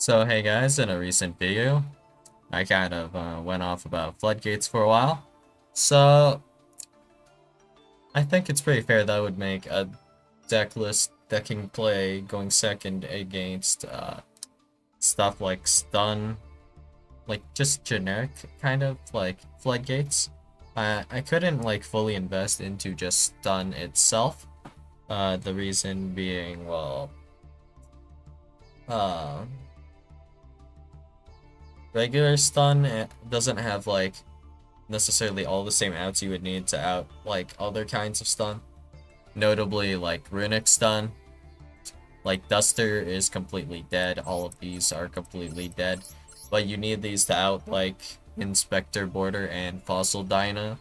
So hey guys, in a recent video, I kind of went off about floodgates for a while. So I think it's pretty fair that I would make a deck list that can play going second against stuff like stun, like just generic kind of like floodgates. I couldn't like fully invest into just stun itself. The reason being, well, uh, regular stun doesn't have like necessarily all the same outs you would need to out like other kinds of stun. Notably like runic stun. Like Duster is completely dead. All of these are completely dead. But you need these to out like Inspector Border and Fossil Dyna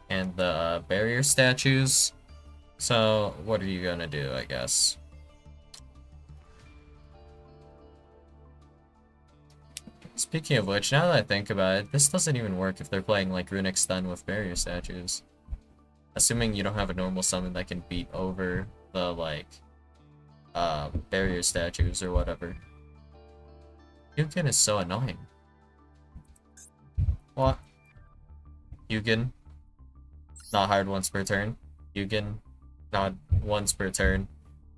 and the barrier statues. So what are you gonna do, I guess? Speaking of which, now that I think about it, this doesn't even work if they're playing like Runic Stun with barrier statues. Assuming you don't have a normal summon that can beat over the like barrier statues or whatever. Yugen is so annoying. What? Yugen, not hard once per turn. Yugen, not once per turn.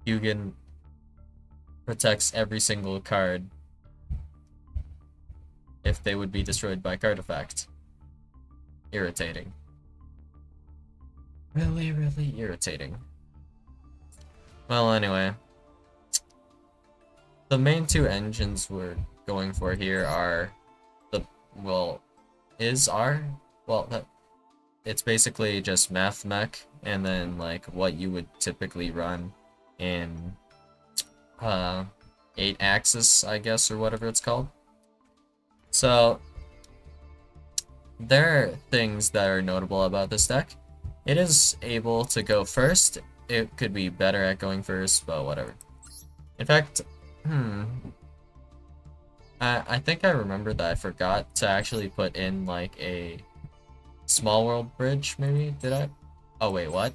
Yugen protects every single card if they would be destroyed by card effect. Irritating. Really, really irritating. Well, anyway. The main two engines we're going for here are the, well, it's basically just math mech and then like what you would typically run in 8 axis, I guess, or whatever it's called. So there are things that are notable about this deck. It is able to go first. It could be better at going first, but whatever. In fact, I think I remember that I forgot to actually put in like a small world bridge, maybe? Did I? Oh wait, what?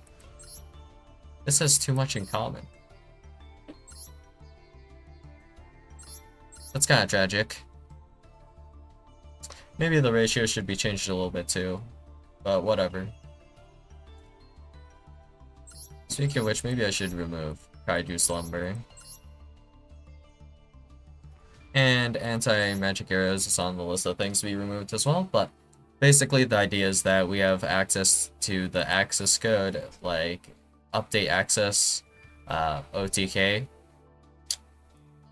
This has too much in common. That's kind of tragic. Maybe the ratio should be changed a little bit too, but whatever. Speaking of which, maybe I should remove Kaiju Slumber. And anti-magic arrows is on the list of things to be removed as well, but basically the idea is that we have access to the access code, like update access, OTK,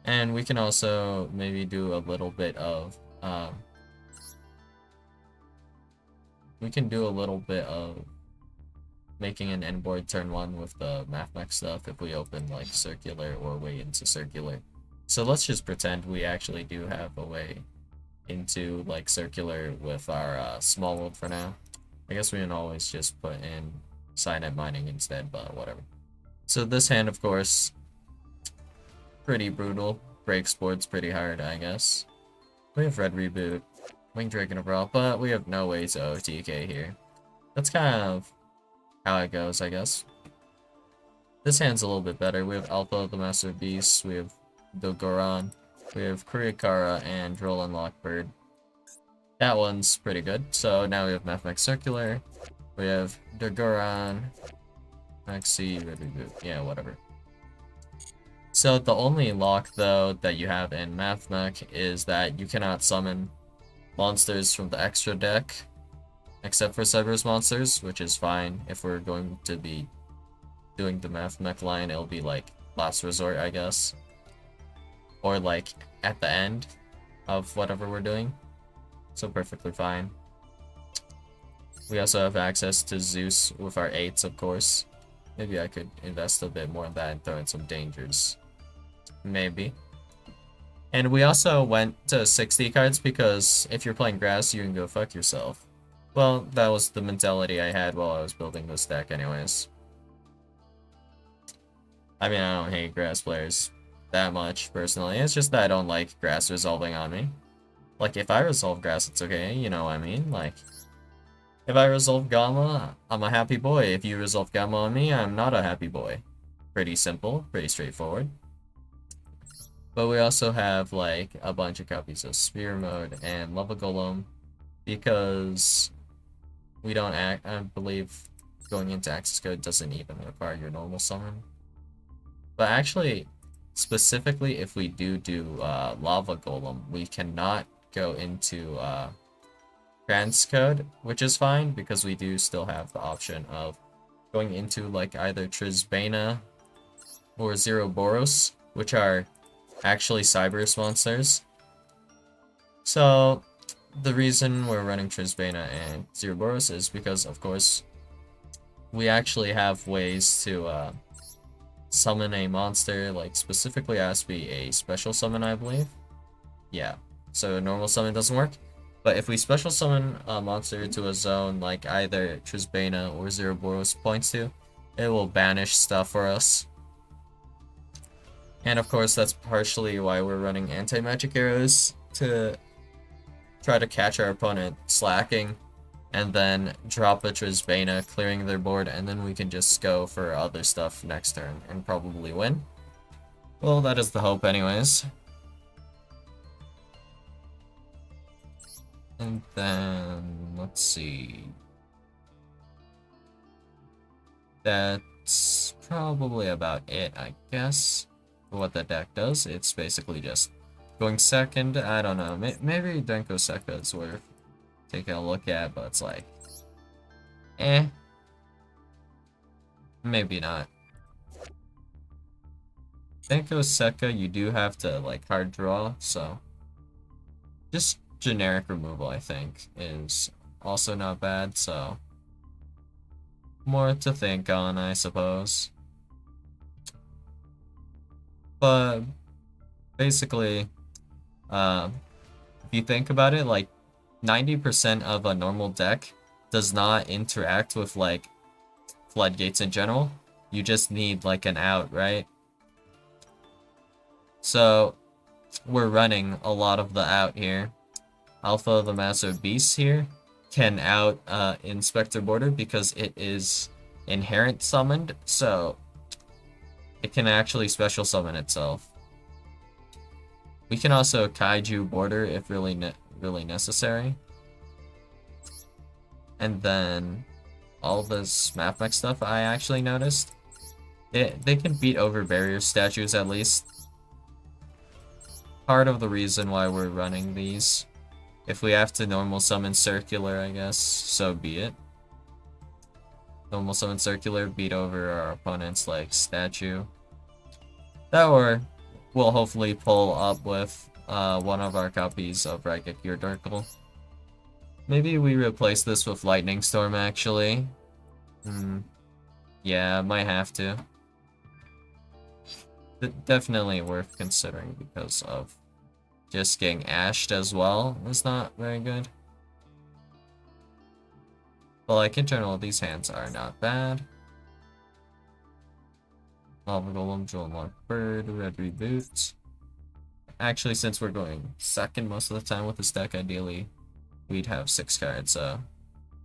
and we can also maybe do a little bit of, making an end board turn 1 with the math mech stuff if we open like circular or way into circular. So let's just pretend we actually do have a way into like circular with our small world for now. I guess we can always just put in Cyanide Mining instead, but whatever. So this hand, of course, pretty brutal. Breaks boards pretty hard, I guess. We have Red Reboot, Winged Dragon overall, but we have no way to OTK here. That's kind of how it goes, I guess. This hand's a little bit better. We have Alpha, the Master of Beasts, we have Dogoran, we have Kurikara, and Roland Lockbird. That one's pretty good. So now we have Mathmech Circular, we have Dogoran, Maxi, Red Reboot, yeah, whatever. So the only lock, though, that you have in Mathmech is that you cannot summon monsters from the extra deck, except for Cyber's monsters, which is fine. If we're going to be doing the Mathmech line, it'll be like last resort, I guess. Or like at the end of whatever we're doing. So perfectly fine. We also have access to Zeus with our 8s, of course. Maybe I could invest a bit more in that and throw in some dangers. Maybe. And we also went to 60 cards because if you're playing grass, you can go fuck yourself. Well, that was the mentality I had while I was building this deck anyways. I mean, I don't hate grass players that much, personally. It's just that I don't like grass resolving on me. Like, if I resolve grass, it's okay, you know what I mean? Like, if I resolve Gamma, I'm a happy boy. If you resolve Gamma on me, I'm not a happy boy. Pretty simple, pretty straightforward. But we also have like a bunch of copies of Spear Mode and Lava Golem because we don't act. I believe going into access code doesn't even require your normal summon. But actually, specifically, if we do Lava Golem, we cannot go into transcode, which is fine because we do still have the option of going into like either Trisbana or Zeroboros, which are actually Cyberus monsters. So the reason we're running Trisbana and Zeroboros is because, of course, we actually have ways to summon a monster, like specifically has to be a special summon, I believe. Yeah, so normal summon doesn't work. But if we special summon a monster to a zone like either Trisbana or Zeroboros points to, it will banish stuff for us. And of course, that's partially why we're running anti-magic arrows to try to catch our opponent slacking and then drop a Trisbana, clearing their board, and then we can just go for other stuff next turn and probably win. Well, that is the hope anyways. And then, let's see. That's probably about it, I guess, for what the deck does. It's basically just going second. I don't know. Maybe Denko Sekka is worth taking a look at, but it's like, maybe not. Denko Sekka, you do have to like hard draw, so just generic removal, I think, is also not bad, so more to think on, I suppose. But basically, if you think about it, like 90% of a normal deck does not interact with like floodgates in general. You just need like an out, right? So we're running a lot of the out here. Alpha the Massive Beast here can out Inspector Border because it is inherent summoned, so it can actually special summon itself. We can also Kaiju Border if really necessary. And then all this Mapmech stuff I actually noticed. They can beat over barrier statues at least. Part of the reason why we're running these. If we have to normal summon circular, I guess, so be it. Normal summon circular, beat over our opponent's like statue. That or we'll hopefully pull up with one of our copies of Raigeki or Darkle. Maybe we replace this with Lightning Storm actually. Yeah, might have to. Definitely worth considering because of just getting ashed as well is not very good. But like in general, these hands are not bad. Lava Golem, Jewel Unlocked Bird, Red Reboot. Actually, since we're going second most of the time with this deck, ideally we'd have 6 cards, so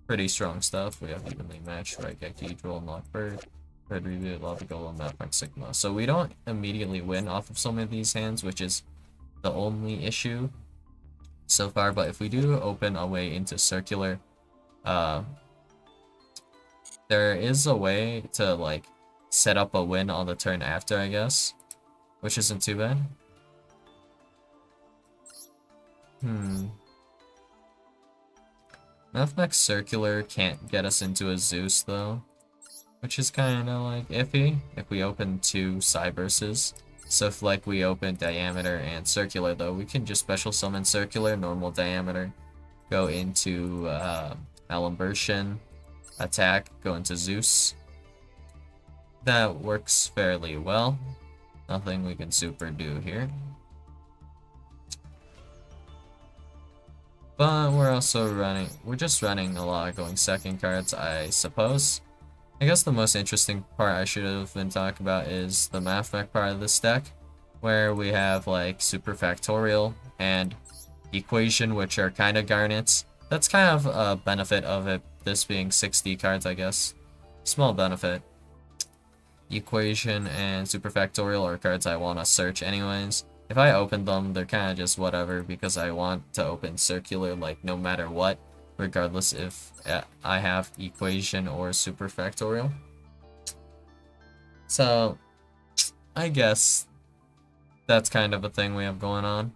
pretty strong stuff. We have Evenly Matched, Raigeki, Jewel Unlocked Bird, Red Reboot, Lava Golem, Mapmech Sigma. So we don't immediately win off of some of these hands, which is the only issue so far. But if we do open a way into circular, there is a way to like set up a win on the turn after, I guess, which isn't too bad. Mapmech circular can't get us into a Zeus though, which is kind of like iffy if we open 2 Cyberses. So if like we open diameter and circular though, we can just special summon circular, normal diameter, go into Alimbertion, attack, go into Zeus. That works fairly well. Nothing we can super do here. But we're just running a lot of going second cards, I suppose. I guess the most interesting part I should have been talking about is the Mapmech part of this deck, where we have like Super Factorial and Equation, which are kind of garnets. That's kind of a benefit of it, this being 60 cards, I guess. Small benefit. Equation and Super Factorial are cards I want to search anyways. if I open them, they're kind of just whatever because I want to open circular like no matter what, regardless if I have equation or superfactorial. So I guess that's kind of a thing we have going on.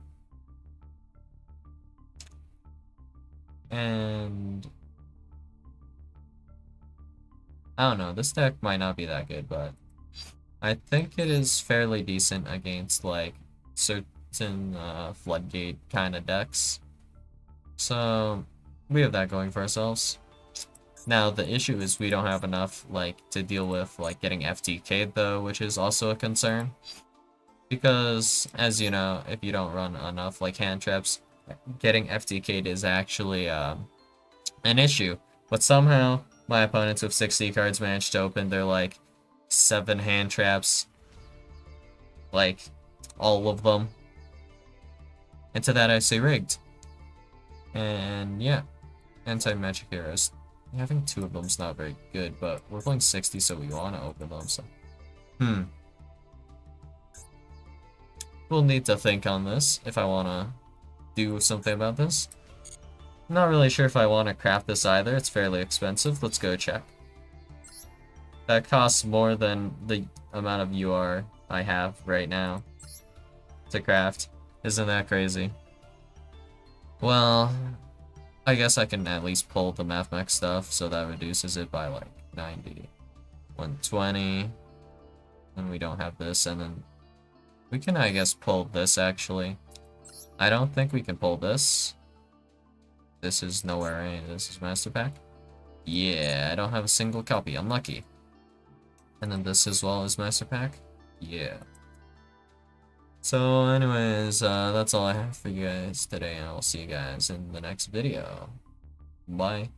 And I don't know, this deck might not be that good, but I think it is fairly decent against like certain floodgate kind of decks. So we have that going for ourselves. Now the issue is we don't have enough like to deal with like getting FTK'd though, which is also a concern. Because as you know, if you don't run enough like hand traps, getting FTK'd is actually an issue. But somehow my opponents with 60 cards managed to open their like 7 hand traps, like all of them. And to that I say rigged. And yeah, anti-magic heroes. Having 2 of them is not very good, but we're playing 60, so we want to open them, so. We'll need to think on this if I want to do something about this. Not really sure if I want to craft this either. It's fairly expensive. Let's go check. That costs more than the amount of UR I have right now to craft. Isn't that crazy? Well, I guess I can at least pull the mathmech stuff, so that reduces it by like 90. 120. And we don't have this, and then we can, I guess, pull this actually. I don't think we can pull this. This is nowhere in. This is Master Pack. Yeah, I don't have a single copy. Unlucky. And then this as well is Master Pack. Yeah. So anyways, that's all I have for you guys today, and I'll see you guys in the next video. Bye.